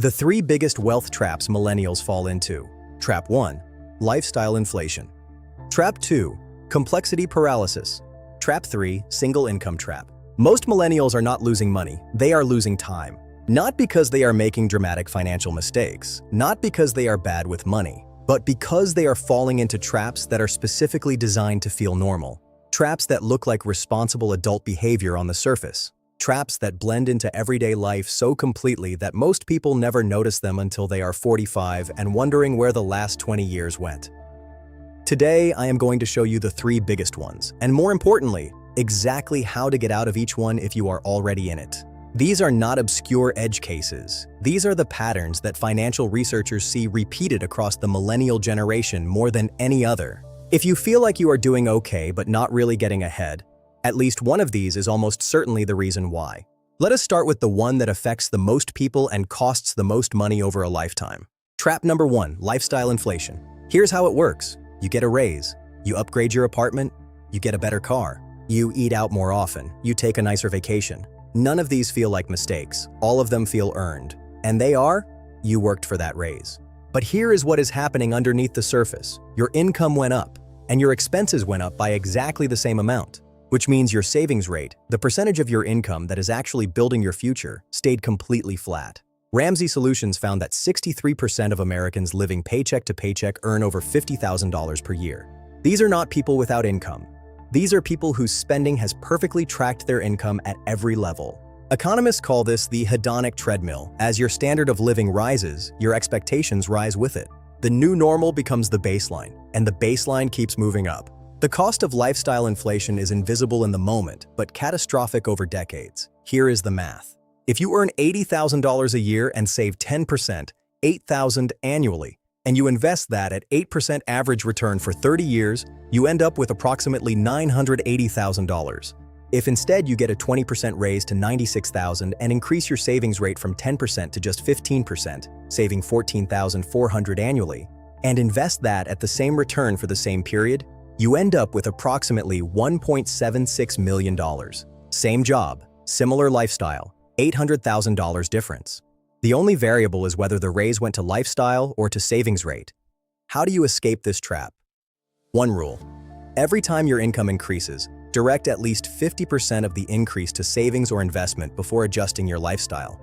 The three biggest wealth traps millennials fall into. Trap 1. Lifestyle inflation. Trap 2. Complexity paralysis. Trap 3. Single income trap. Most millennials are not losing money, they are losing time. Not because they are making dramatic financial mistakes, not because they are bad with money, but because they are falling into traps that are specifically designed to feel normal. Traps that look like responsible adult behavior on the surface. Traps that blend into everyday life so completely that most people never notice them until they are 45 and wondering where the last 20 years went. Today, I am going to show you the three biggest ones, and more importantly, exactly how to get out of each one if you are already in it. These are not obscure edge cases. These are the patterns that financial researchers see repeated across the millennial generation more than any other. If you feel like you are doing okay but not really getting ahead, at least one of these is almost certainly the reason why. Let us start with the one that affects the most people and costs the most money over a lifetime. Trap number 1, lifestyle inflation. Here's how it works. You get a raise, you upgrade your apartment, you get a better car, you eat out more often, you take a nicer vacation. None of these feel like mistakes. All of them feel earned. And they are? You worked for that raise. But here is what is happening underneath the surface. Your income went up, and your expenses went up by exactly the same amount. Which means your savings rate, the percentage of your income that is actually building your future, stayed completely flat. Ramsey Solutions found that 63% of Americans living paycheck to paycheck earn over $50,000 per year. These are not people without income. These are people whose spending has perfectly tracked their income at every level. Economists call this the hedonic treadmill. As your standard of living rises, your expectations rise with it. The new normal becomes the baseline, and the baseline keeps moving up. The cost of lifestyle inflation is invisible in the moment, but catastrophic over decades. Here is the math. If you earn $80,000 a year and save 10%, $8,000 annually, and you invest that at 8% average return for 30 years, you end up with approximately $980,000. If instead you get a 20% raise to $96,000 and increase your savings rate from 10% to just 15%, saving $14,400 annually, and invest that at the same return for the same period, you end up with approximately $1.76 million. Same job, similar lifestyle, $800,000 difference. The only variable is whether the raise went to lifestyle or to savings rate. How do you escape this trap? One rule. Every time your income increases, direct at least 50% of the increase to savings or investment before adjusting your lifestyle.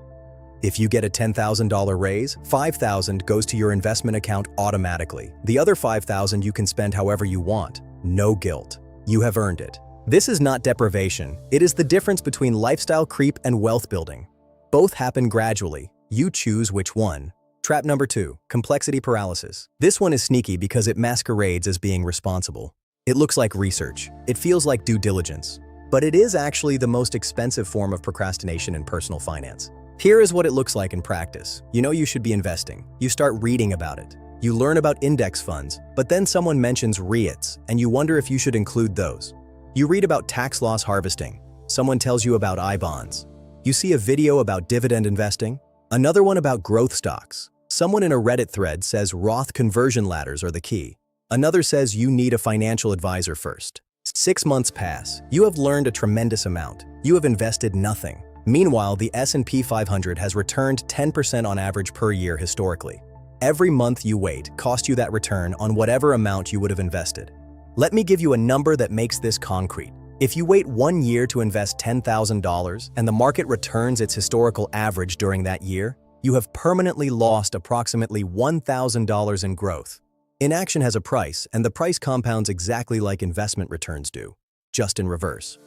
If you get a $10,000 raise, $5,000 goes to your investment account automatically. The other $5,000 you can spend however you want. No guilt. You have earned it. This is not deprivation. It is the difference between lifestyle creep and wealth building. Both happen gradually. You choose which one. Trap number 2, complexity paralysis. This one is sneaky because it masquerades as being responsible. It looks like research. It feels like due diligence. But it is actually the most expensive form of procrastination in personal finance. Here is what it looks like in practice. You know you should be investing. You start reading about it. You learn about index funds, but then someone mentions REITs, and you wonder if you should include those. You read about tax loss harvesting. Someone tells you about I-bonds. You see a video about dividend investing. Another one about growth stocks. Someone in a Reddit thread says Roth conversion ladders are the key. Another says you need a financial advisor first. 6 months pass. You have learned a tremendous amount. You have invested nothing. Meanwhile, the S&P 500 has returned 10% on average per year historically. Every month you wait costs you that return on whatever amount you would have invested. Let me give you a number that makes this concrete. If you wait 1 year to invest $10,000 and the market returns its historical average during that year, you have permanently lost approximately $1,000 in growth. Inaction has a price, and the price compounds exactly like investment returns do, just in reverse.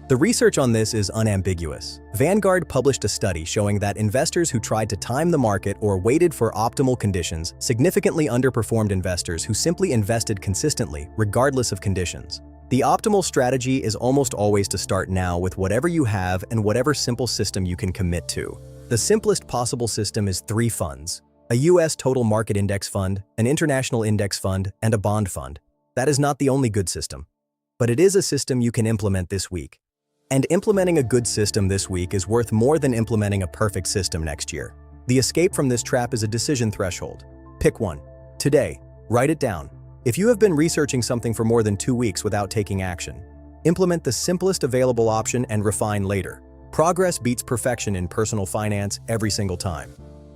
The research on this is unambiguous. Vanguard published a study showing that investors who tried to time the market or waited for optimal conditions significantly underperformed investors who simply invested consistently, regardless of conditions. The optimal strategy is almost always to start now with whatever you have and whatever simple system you can commit to. The simplest possible system is 3 funds: a US total market index fund, an international index fund, and a bond fund. That is not the only good system, but it is a system you can implement this week. And implementing a good system this week is worth more than implementing a perfect system next year. The escape from this trap is a decision threshold. Pick one. Today, write it down. If you have been researching something for more than 2 weeks without taking action, implement the simplest available option and refine later. Progress beats perfection in personal finance every single time.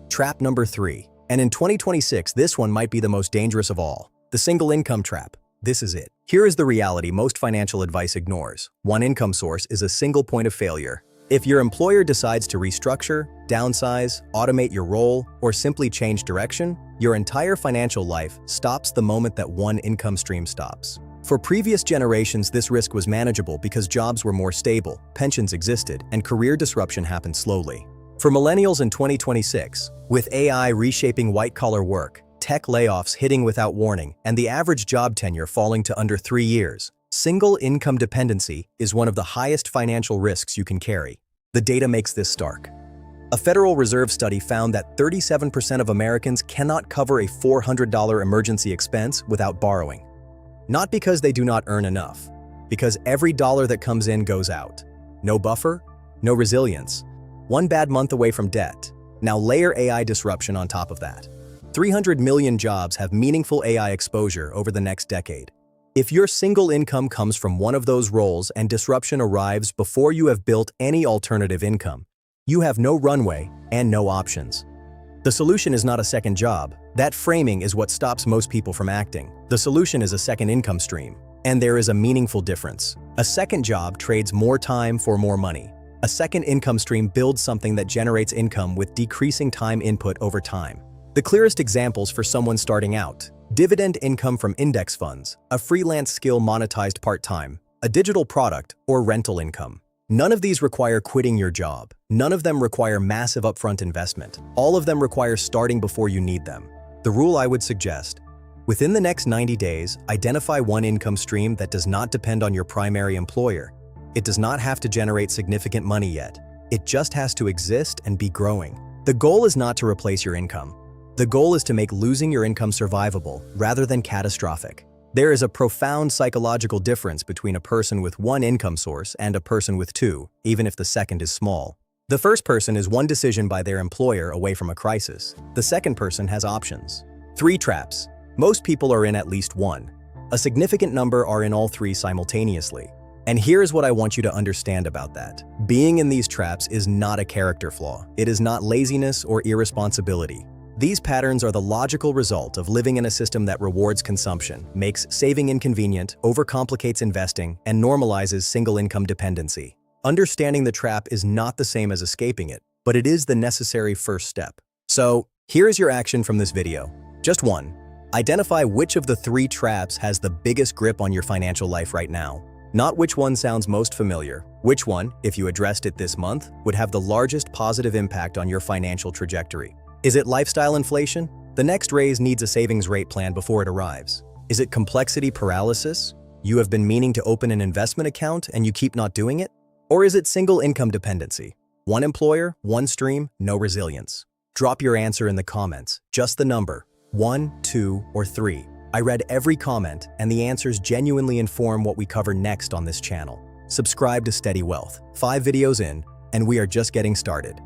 Trap number 3. And in 2026, this one might be the most dangerous of all. The single income trap. This is it. Here is the reality most financial advice ignores. One income source is a single point of failure. If your employer decides to restructure, downsize, automate your role, or simply change direction, your entire financial life stops the moment that one income stream stops. For previous generations, this risk was manageable because jobs were more stable, pensions existed, and career disruption happened slowly. For millennials in 2026, with AI reshaping white-collar work, tech layoffs hitting without warning, and the average job tenure falling to under 3 years, single income dependency is one of the highest financial risks you can carry. The data makes this stark. A Federal Reserve study found that 37% of Americans cannot cover a $400 emergency expense without borrowing. Not because they do not earn enough, because every dollar that comes in goes out. No buffer, no resilience. One bad month away from debt. Now layer AI disruption on top of that. 300 million jobs have meaningful AI exposure over the next decade. If your single income comes from one of those roles and disruption arrives before you have built any alternative income, you have no runway and no options. The solution is not a second job. That framing is what stops most people from acting. The solution is a second income stream. And there is a meaningful difference. A second job trades more time for more money. A second income stream builds something that generates income with decreasing time input over time. The clearest examples for someone starting out: dividend income from index funds, a freelance skill monetized part-time, a digital product, or rental income. None of these require quitting your job. None of them require massive upfront investment. All of them require starting before you need them. The rule I would suggest: within the next 90 days, identify one income stream that does not depend on your primary employer. It does not have to generate significant money yet. It just has to exist and be growing. The goal is not to replace your income. The goal is to make losing your income survivable rather than catastrophic. There is a profound psychological difference between a person with one income source and a person with two, even if the second is small. The first person is one decision by their employer away from a crisis. The second person has options. 3 traps. Most people are in at least one. A significant number are in all 3 simultaneously. And here's what I want you to understand about that. Being in these traps is not a character flaw. It is not laziness or irresponsibility. These patterns are the logical result of living in a system that rewards consumption, makes saving inconvenient, overcomplicates investing, and normalizes single income dependency. Understanding the trap is not the same as escaping it, but it is the necessary first step. So, here is your action from this video. Just 1. Identify which of the 3 traps has the biggest grip on your financial life right now. Not which one sounds most familiar. Which one, if you addressed it this month, would have the largest positive impact on your financial trajectory? Is it lifestyle inflation? The next raise needs a savings rate plan before it arrives. Is it complexity paralysis? You have been meaning to open an investment account and you keep not doing it? Or is it single income dependency? One employer, one stream, no resilience. Drop your answer in the comments, just the number, 1, 2, or 3. I read every comment, and the answers genuinely inform what we cover next on this channel. Subscribe to Steady Wealth. 5 videos in, and we are just getting started.